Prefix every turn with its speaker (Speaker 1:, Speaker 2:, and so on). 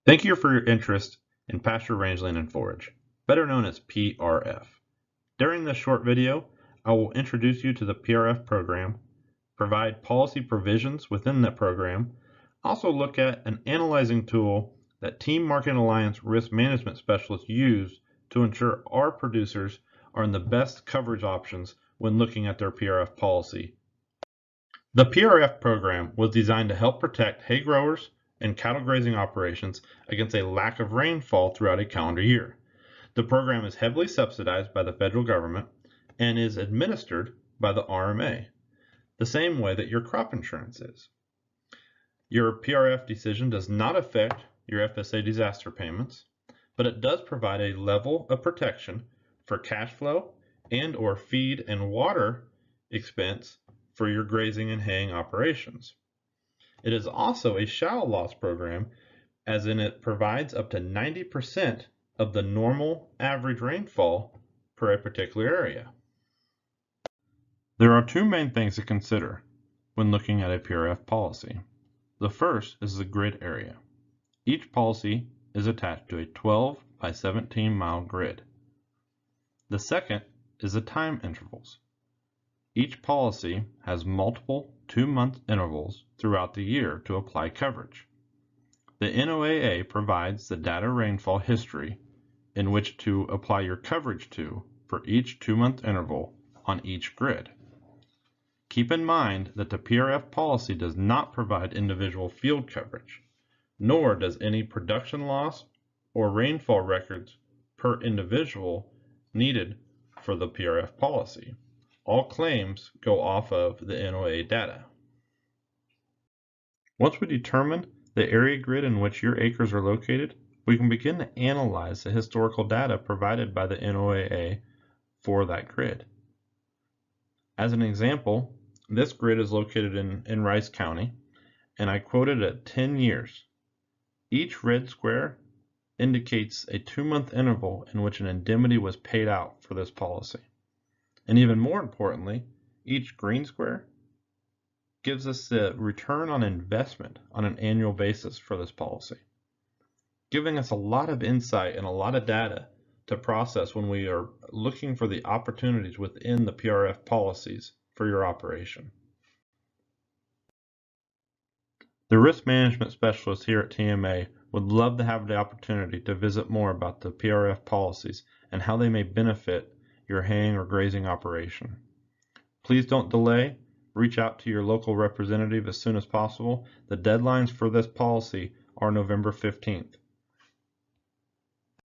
Speaker 1: Thank you for your interest in Pasture, Rangeland, and Forage, better known as PRF. During this short video, I will introduce you to the PRF program, provide policy provisions within that program, also look at an analyzing tool that Team Market Alliance risk management specialists use to ensure our producers are in the best coverage options when looking at their PRF policy. The PRF program was designed to help protect hay growers and cattle grazing operations against a lack of rainfall throughout a calendar year. The program is heavily subsidized by the federal government and is administered by the RMA, the same way that your crop insurance is. Your PRF decision does not affect your FSA disaster payments, but it does provide a level of protection for cash flow and/or feed and water expense for your grazing and haying operations. It is also a shallow loss program, as in it provides up to 90% of the normal average rainfall per a particular area. There are two main things to consider when looking at a PRF policy. The first is the grid area. Each policy is attached to a 12 by 17 mile grid. The second is the time intervals. Each policy has multiple 2-month intervals throughout the year to apply coverage. The NOAA provides the data rainfall history in which to apply your coverage to for each 2-month interval on each grid. Keep in mind that the PRF policy does not provide individual field coverage, nor does any production loss or rainfall records per individual needed for the PRF policy. All claims go off of the NOAA data. Once we determine the area grid in which your acres are located, we can begin to analyze the historical data provided by the NOAA for that grid. As an example, this grid is located in Rice County, and I quoted at 10 years. Each red square indicates a 2-month interval in which an indemnity was paid out for this policy. And even more importantly, each green square gives us the return on investment on an annual basis for this policy, giving us a lot of insight and a lot of data to process when we are looking for the opportunities within the PRF policies for your operation. The risk management specialists here at TMA would love to have the opportunity to visit more about the PRF policies and how they may benefit your haying or grazing operation. Please don't delay. Reach out to your local representative as soon as possible. The deadlines for this policy are November 15th.